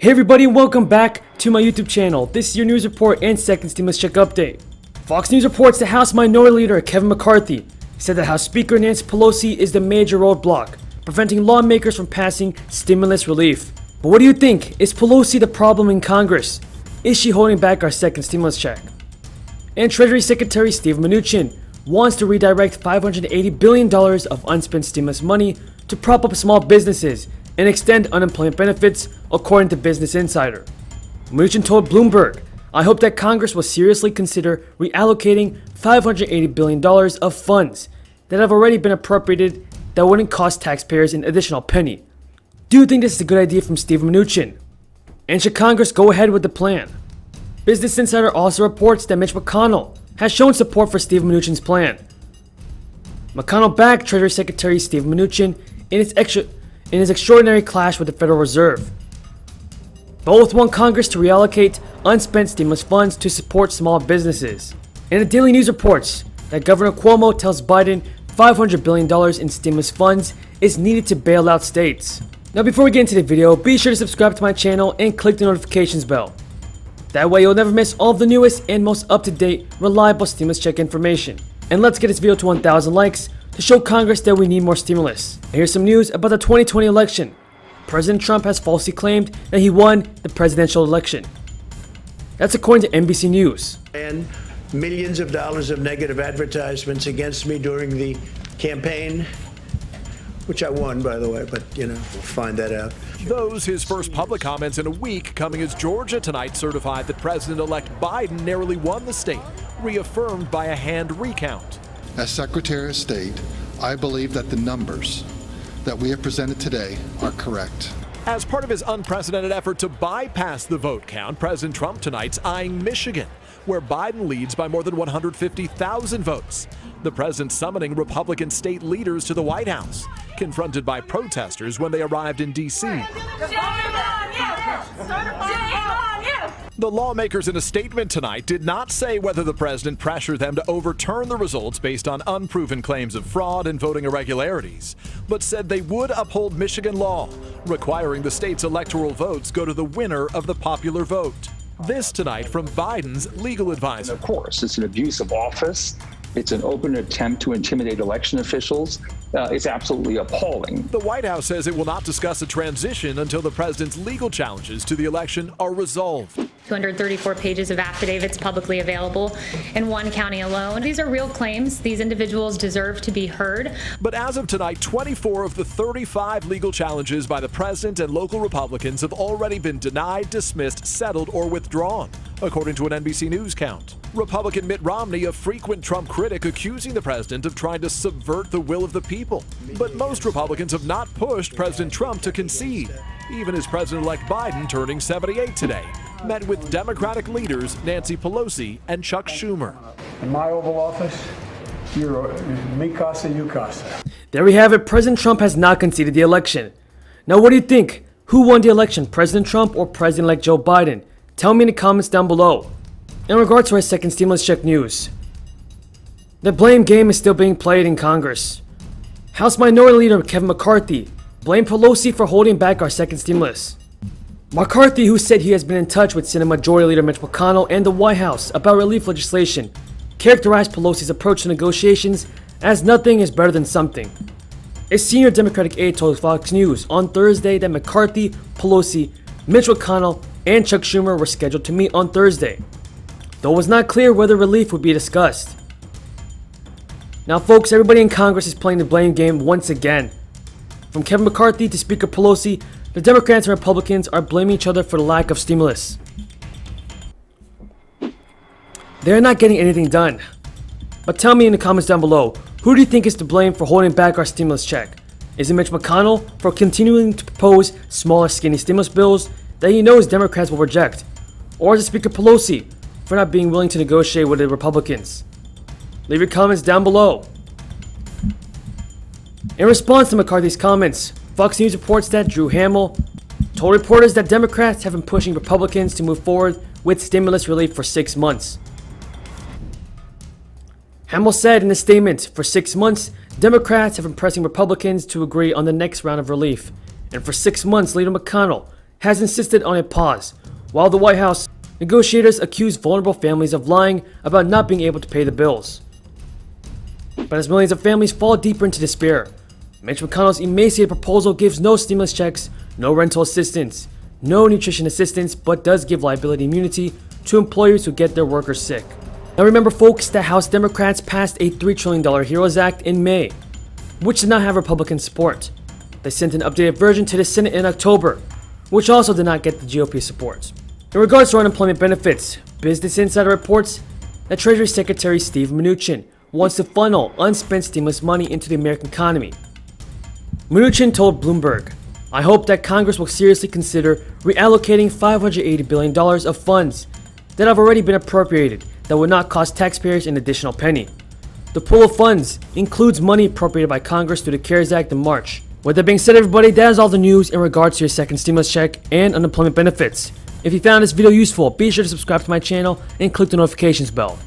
Hey everybody, and welcome back to my YouTube channel. This is your news report and second stimulus check update. Fox News reports that House Minority Leader Kevin McCarthy said that House Speaker Nancy Pelosi is the major roadblock preventing lawmakers from passing stimulus relief. But what do you think? Is Pelosi the problem in Congress? Is she holding back our second stimulus check? And Treasury Secretary Steve Mnuchin wants to redirect $580 billion of unspent stimulus money to prop up small businesses and extend unemployment benefits, according to Business Insider. Mnuchin told Bloomberg, "I hope that Congress will seriously consider reallocating $580 billion of funds that have already been appropriated that wouldn't cost taxpayers an additional penny." Do you think this is a good idea from Steve Mnuchin? And should Congress go ahead with the plan? Business Insider also reports that Mitch Mcconnell has shown support for Steve Mnuchin's plan. McConnell backed Treasury Secretary Steve Mnuchin in his extraordinary clash with the Federal Reserve. Both want Congress to reallocate unspent stimulus funds to support small businesses. And the Daily News reports that Governor Cuomo tells Biden $500 billion in stimulus funds is needed to bail out states. Now before we get into the video, be sure to subscribe to my channel and click the notifications bell. That way you'll never miss all of the newest and most up-to-date, reliable stimulus check information. And let's get this video to 1,000 likes to show Congress that we need more stimulus. And here's some news about the 2020 election. President Trump has falsely claimed that he won the presidential election. That's according to NBC News. And millions of dollars of negative advertisements against me during the campaign, which I won, by the way, but we'll find that out. Those his first public comments in a week, coming as Georgia tonight certified that President-elect Biden narrowly won the state, reaffirmed by a hand recount. As Secretary of State, I believe that the numbers that we have presented today are correct. As part of his unprecedented effort to bypass the vote count, President Trump tonight's eyeing Michigan, where Biden leads by more than 150,000 votes. The president summoning Republican state leaders to the White House, confronted by protesters when they arrived in D.C. The lawmakers in a statement tonight did not say whether the president pressured them to overturn the results based on unproven claims of fraud and voting irregularities, but said they would uphold Michigan law, requiring the state's electoral votes go to the winner of the popular vote. This tonight from Biden's legal advisor. Of course, it's an abuse of office. It's an open attempt to intimidate election officials. It's absolutely appalling. The White House says it will not discuss a transition until the president's legal challenges to the election are resolved. 234 pages of affidavits publicly available in one county alone. These are real claims. These individuals deserve to be heard. But as of tonight, 24 of the 35 legal challenges by the president and local Republicans have already been denied, dismissed, settled, or withdrawn, according to an NBC News count. Republican Mitt Romney, a frequent Trump critic, accusing the president of trying to subvert the will of the people. But most Republicans have not pushed President Trump to concede, even as President-elect Biden, turning 78 today, met with Democratic leaders Nancy Pelosi and Chuck Schumer. In my Oval Office, you're me casa, you casa. There we have it. President Trump has not conceded the election. Now what do you think? Who won the election, President Trump or President-elect Joe Biden? Tell me in the comments down below. In regards to our second stimulus check news, the blame game is still being played in Congress. House Minority Leader Kevin McCarthy blamed Pelosi for holding back our second stimulus. McCarthy, who said he has been in touch with Senate Majority Leader Mitch MCConnell and the White House about relief legislation, characterized Pelosi's approach to negotiations as nothing is better than something. A senior Democratic aide told Fox News on Thursday that McCarthy, Pelosi, Mitch MCConnell, and Chuck Schumer were scheduled to meet on Thursday, though it was not clear whether relief would be discussed. Now folks, everybody in Congress is playing the blame game once again. From Kevin McCarthy to Speaker Pelosi, the Democrats and Republicans are blaming each other for the lack of stimulus. They're not getting anything done. But tell me in the comments down below, who do you think is to blame for holding back our stimulus check? Is it Mitch MCConnell for continuing to propose smaller, skinny stimulus bills that he knows Democrats will reject? Or is it Speaker Pelosi for not being willing to negotiate with the Republicans? Leave your comments down below. In response to McCarthy's comments, Fox News reports that Drew Hamill told reporters that Democrats have been pushing Republicans to move forward with stimulus relief for 6 months. Hamill said in a statement, "For 6 months, Democrats have been pressing Republicans to agree on the next round of relief. And for 6 months, Leader McConnell has insisted on a pause, while the White House negotiators accuse vulnerable families of lying about not being able to pay the bills. But as millions of families fall deeper into despair, Mitch McConnell's emaciated proposal gives no stimulus checks, no rental assistance, no nutrition assistance, but does give liability immunity to employers who get their workers sick. Now remember folks that House Democrats passed a $3 trillion HEROES Act in May, which did not have Republican support. They sent an updated version to the Senate in October, which also did not get the GOP support. In regards to unemployment benefits, Business Insider reports that Treasury Secretary Steve Mnuchin wants to funnel unspent stimulus money into the American economy. Mnuchin told Bloomberg, "I hope that Congress will seriously consider reallocating $580 billion of funds that have already been appropriated that would not cost taxpayers an additional penny. The pool of funds includes money appropriated by Congress through the CARES Act in March." With that being said, everybody, that is all the news in regards to your second stimulus check and unemployment benefits. If you found this video useful, be sure to subscribe to my channel and click the notifications bell.